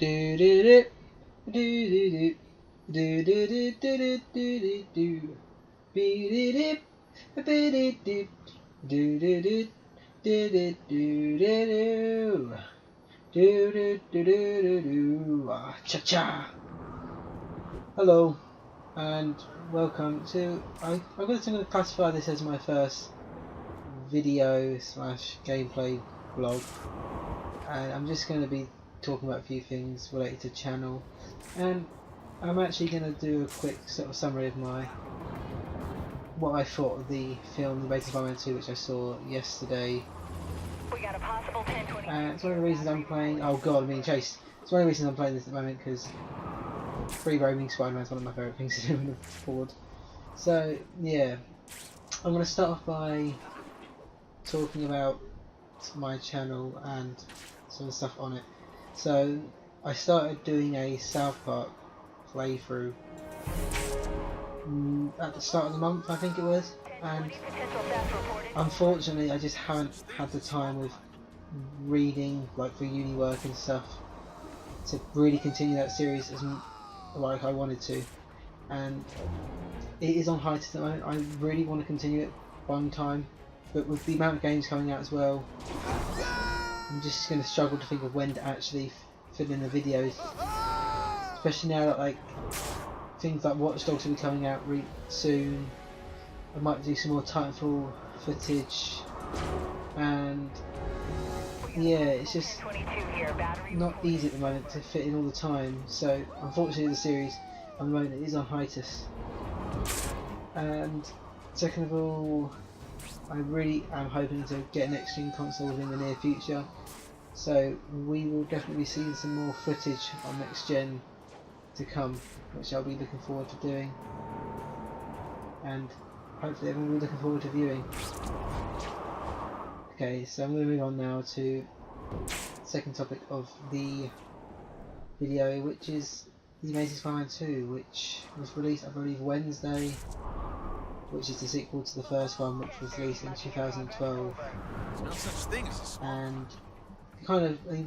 Do do do do do do do do do do do do do do cha-cha. Hello and welcome to I'm going to classify this as my first video slash gameplay vlog, and I'm just going to be talking about a few things related to channel, and I'm actually going to do a quick sort of summary of what I thought of the film The Amazing Spider-Man 2, which I saw yesterday. We got a possible 1020. It's one of the reasons I'm playing. Oh god, I'm being chased. It's one of the reasons I'm playing this at the moment, because free roaming Spider-Man is one of my favourite things to do on the board. So yeah, I'm going to start off by talking about my channel and some of the stuff on it. So I started doing a South Park playthrough at the start of the month, I think it was, and unfortunately I just haven't had the time with reading, like for uni work and stuff, to really continue that series as like I wanted to, and it is on hiatus at the moment. I really want to continue it one time, but with the amount of games coming out as well, I'm just going to struggle to think of when to actually fill in the videos, especially now that like things like Watch Dogs will be coming out soon. I might do some more Titanfall footage, and yeah, it's just not easy at the moment to fit in all the time. So unfortunately the series at the moment is on hiatus. And second of all, I really am hoping to get an next-gen console within the near future, so we will definitely be seeing some more footage on next gen to come, which I'll be looking forward to doing, and hopefully everyone will be looking forward to viewing. Okay, so I'm going to move on now to the second topic of the video, which is The Amazing Spider-Man 2, which was released, I believe, Wednesday, which is the sequel to the first one, which was released in 2012. There's no such thing as a And they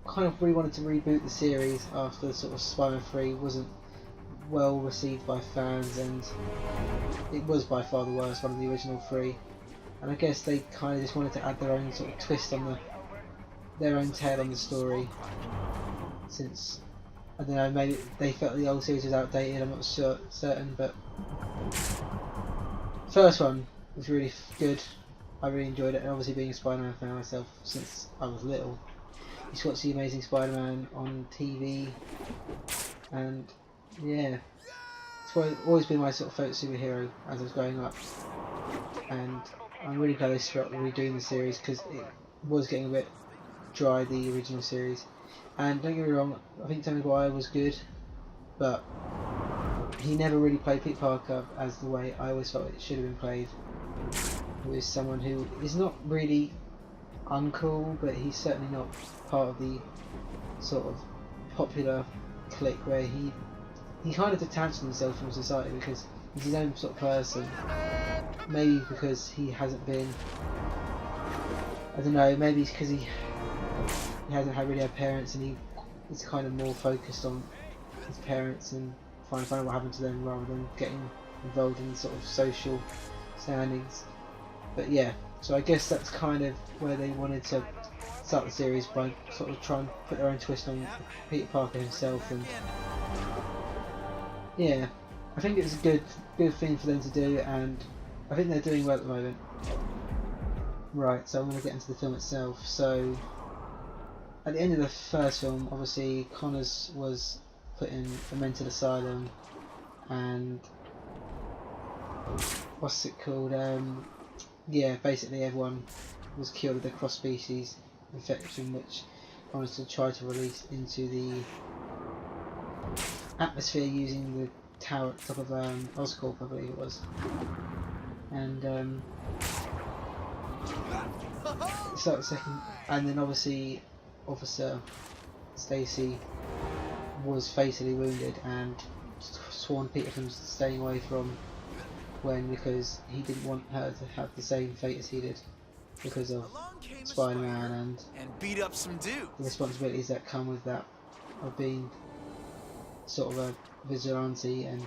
kind of really wanted to reboot the series after sort of Spider-Man 3 wasn't well received by fans, and it was by far the worst one of the original three. And I guess they kind of just wanted to add their own sort of twist on their own tale on the story, since I don't know, maybe they felt the old series was outdated. I'm not certain, but the first one was really good. I really enjoyed it, and obviously being a Spider-Man fan myself since I was little, I used to watch The Amazing Spider-Man on TV, and yeah, it's always been my sort of favourite superhero as I was growing up, and I'm really glad they started redoing the series, because it was getting a bit dry, the original series. And don't get me wrong, I think Tobey Maguire was good, but he never really played Peter Parker as the way I always felt it should have been played. Who is someone who is not really uncool, but he's certainly not part of the sort of popular clique where he kind of detaches himself from society because he's his own sort of person. Maybe because he hasn't been, I don't know, maybe it's because he hasn't really had parents, and he is kind of more focused on his parents and trying to find out what happened to them rather than getting involved in sort of social standings. But yeah, so I guess that's kind of where they wanted to start the series, by sort of trying to put their own twist on Peter Parker himself. And yeah, I think it's a good thing for them to do, and I think they're doing well at the moment. Right, so I'm going to get into the film itself. So at the end of the first film, obviously Connors was put in a mental asylum, and what's it called? Yeah, basically everyone was killed with a cross-species infection, which Connors had tried to release into the atmosphere using the tower at the top of Oscorp, I believe it was. And so the second, and then obviously Officer Stacy was fatally wounded and sworn Peter from staying away from Gwen because he didn't want her to have the same fate as he did because of Spider-Man and beat up some dudes. the responsibilities that come with that. of being sort of a vigilante, and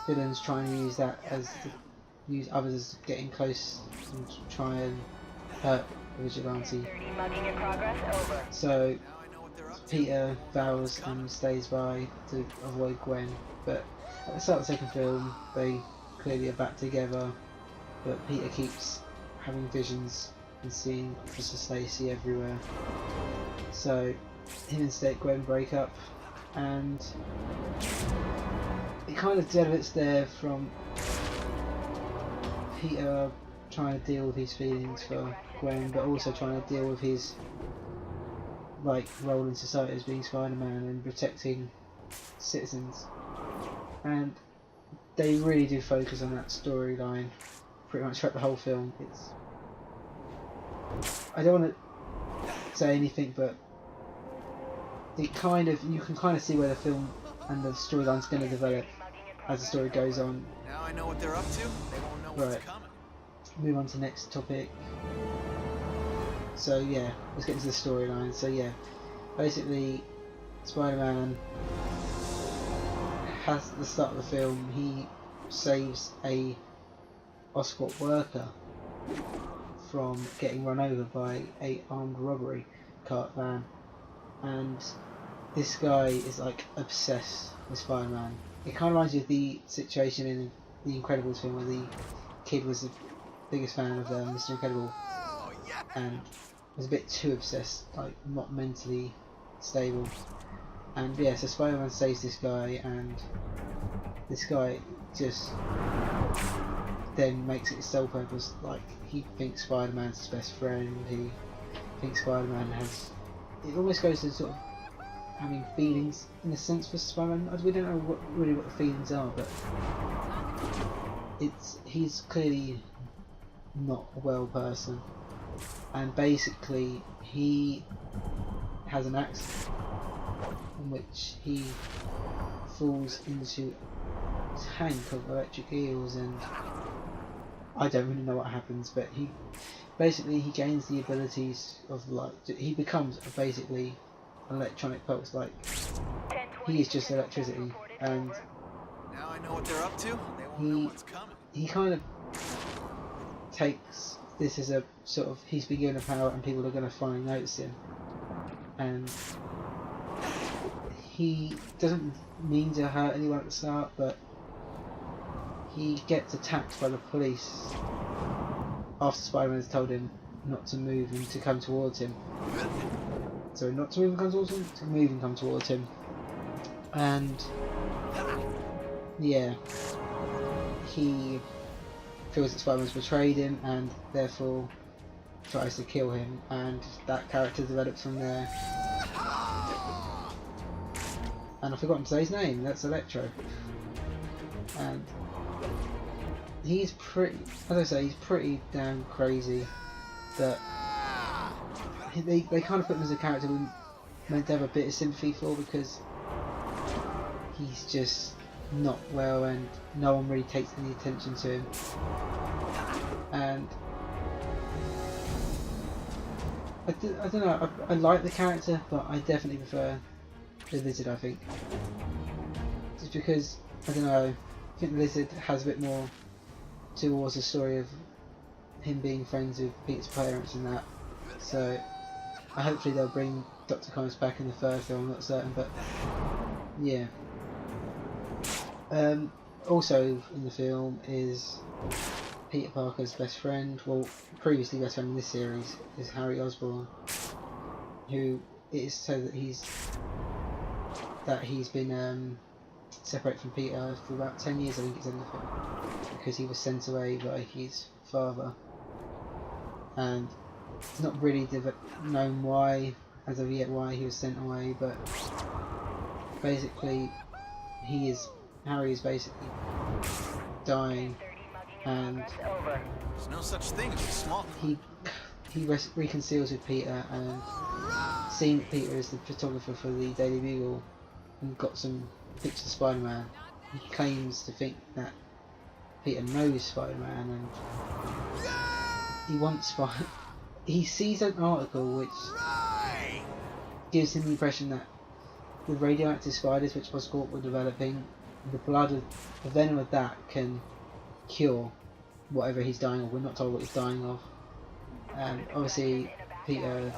villains trying to use that as use others as getting close and try and hurt the vigilante. Mugging in progress. Over. So Now I know what they're up to. Peter vows and stays by to avoid Gwen, but at the start of the second film they clearly are back together, but Peter keeps having visions and seeing Officer Stacy everywhere. So him and Gwen break up, and it kind of develops there from Peter trying to deal with his feelings for Gwen, but also trying to deal with his role in society as being Spider-Man and protecting citizens. And they really do focus on that storyline pretty much throughout the whole film. I don't want to say anything, but you can kind of see where the film and the storyline's going to develop as the story goes on. Now I know what they're up to. They won't know what's Right. coming. Move on to the next topic. So yeah, let's get into the storyline. So yeah, basically Spider-Man has at the start of the film, he saves a Oscorp worker from getting run over by a armed robbery cart van, and this guy is like obsessed with Spider-Man. It kind of reminds you of the situation in the Incredibles film where the kid was the biggest fan of Mr. Incredible and was a bit too obsessed, like not mentally stable. And yeah, so Spider-Man saves this guy, and this guy just then makes it his sole purpose. Like, he thinks Spider-Man's his best friend, he thinks Spider-Man has... It almost goes to sort of having feelings in a sense for Spider-Man. We don't know really what the feelings are, but he's clearly not a well person, and basically he has an accident in which he falls into a tank of electric eels, and I don't really know what happens, but he gains the abilities of he becomes basically electronic pulse, like he is just electricity, and Now I know what they're up to. They won't know what's coming. he kind of takes this as a sort of, he's been given a power and people are going to finally notice him, and he doesn't mean to hurt anyone at the start, but he gets attacked by the police after Spider-Man has told him not to move and to come towards him. So not to move and come towards him, to move and come towards him. And yeah, he feels that Spider-Man's betrayed him and therefore tries to kill him, and that character develops from there. And I've forgotten to say his name, that's Electro. And he's pretty, as I say, he's pretty damn crazy, that they kind of put him as a character we're meant to have a bit of sympathy for, because he's just not well and no one really takes any attention to him. And I don't know, I like the character, but I definitely prefer the Lizard, I think. Just because, I don't know, I think the Lizard has a bit more towards the story of him being friends with Peter's parents and that. So hopefully they'll bring Dr. Connors back in the third film, I'm not certain, but yeah. Also in the film is Peter Parker's best friend, well, previously best friend in this series, is Harry Osborn, who it is said that he's been separated from Peter for about 10 years, I think it's in the film, because he was sent away by his father, and it's not really known why, as of yet, why he was sent away, but basically Harry is basically dying, and There's no such thing as a small. he reconciles with Peter, and seeing that Peter is the photographer for the Daily Bugle and got some pictures of Spider-Man, he claims to think that Peter knows Spider-Man, and he wants he sees an article which gives him the impression that the radioactive spiders which Oscorp were developing, the blood of the venom of that can cure whatever he's dying of. We're not told what he's dying of. And obviously Peter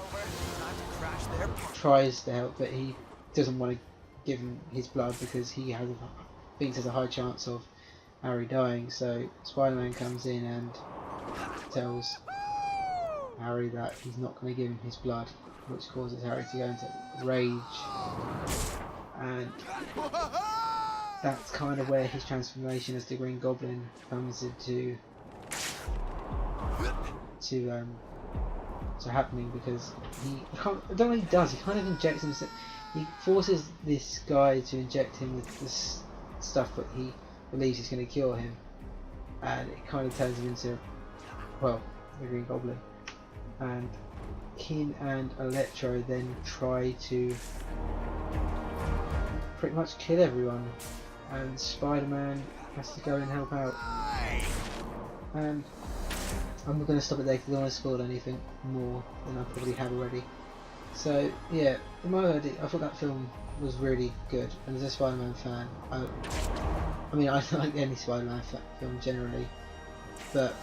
tries to help, but he doesn't want to give him his blood because he thinks there's a high chance of Harry dying. So Spider-Man comes in and tells Harry that he's not going to give him his blood, which causes Harry to go into rage, and that's kind of where his transformation as the Green Goblin comes into happening, because I don't know what he does. He kind of injects himself. He forces this guy to inject him with this stuff that he believes is going to cure him, and it kind of turns him into, well, the Green Goblin. And him and Electro then try to pretty much kill everyone, and Spider-Man has to go and help out. And I'm not going to stop it there because I don't want to spoil anything more than I probably have already. So yeah, in my opinion, I thought that film was really good, and as a Spider-Man fan, I mean I like any Spider-Man film generally, but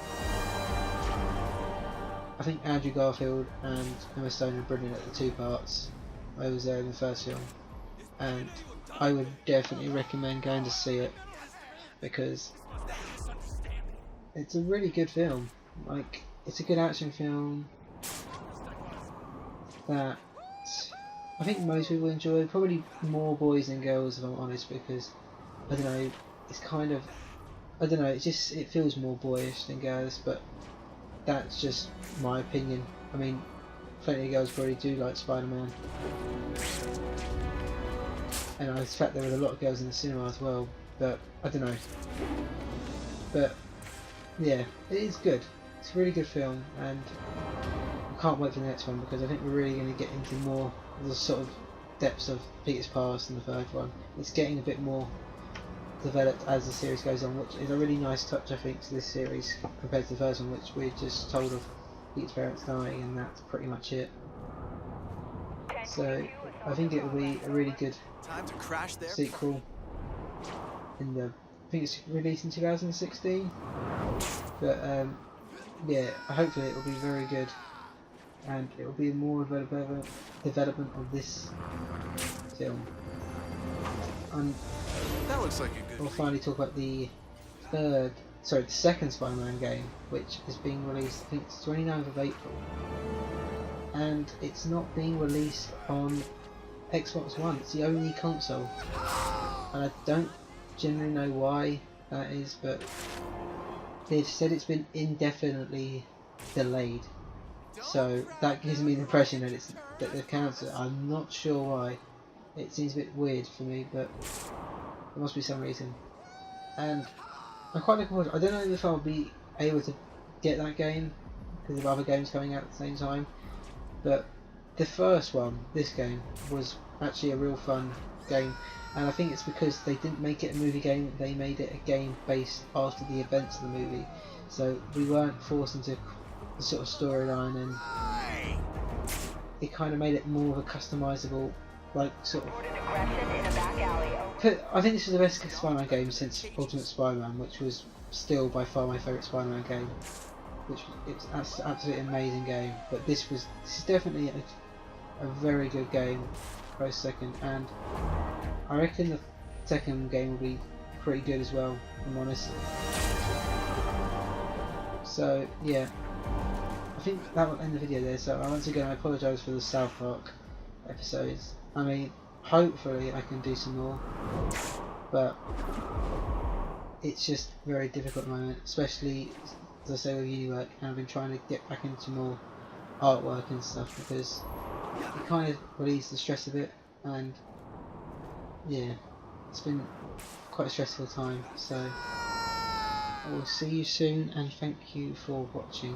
I think Andrew Garfield and Emma Stone are brilliant at the two parts. I was there in the first film, and I would definitely recommend going to see it because it's a really good film. Like, it's a good action film that I think most people enjoy, probably more boys than girls if I'm honest, because I don't know, it's kind of, I don't know, it feels more boyish than girls, but that's just my opinion. I mean, plenty of girls probably do like Spider-Man, and I suspect there were a lot of girls in the cinema as well, but I don't know. But yeah, it is good. It's a really good film, and I can't wait for the next one because I think we're really going to get into more of the sort of depths of Peter's past in the third one. It's getting a bit more developed as the series goes on, which is a really nice touch I think to this series compared to the first one, which we're just told of Peter's parents dying and that's pretty much it. So I think it will be a really good sequel. I think it's released in 2016, but yeah, hopefully it will be very good, and it will be more development of this film. And That looks like a good. we'll finally talk about the second Spider-Man game, which is being released, I think it's 29th of April, and it's not being released on Xbox One. It's the only console, and I don't generally know why that is, but they've said it's been indefinitely delayed, so that gives me the impression that they've cancelled it. I'm not sure why. It seems a bit weird for me, but there must be some reason. And I'm quite looking forward to it. I don't know if I'll be able to get that game because of other games coming out at the same time, but the first one, this game, was actually a real fun game, and I think it's because they didn't make it a movie game, they made it a game based after the events of the movie, so we weren't forced into the sort of storyline, and it kind of made it more of a customizable, like, sort of. I think this is the best Spider-Man game since Ultimate Spider-Man, which was still by far my favourite Spider-Man game. It's an absolutely amazing game, but this is definitely a very good game, close second, and I reckon the second game will be pretty good as well, if I'm honest. So yeah, I think that will end the video there. So once again, I apologise for the South Park episodes. I mean, hopefully I can do some more, but it's just very difficult at the moment, especially as I say with uni work, and I've been trying to get back into more artwork and stuff because it kind of relieves the stress a bit, and yeah, it's been quite a stressful time. So I will see you soon, and thank you for watching.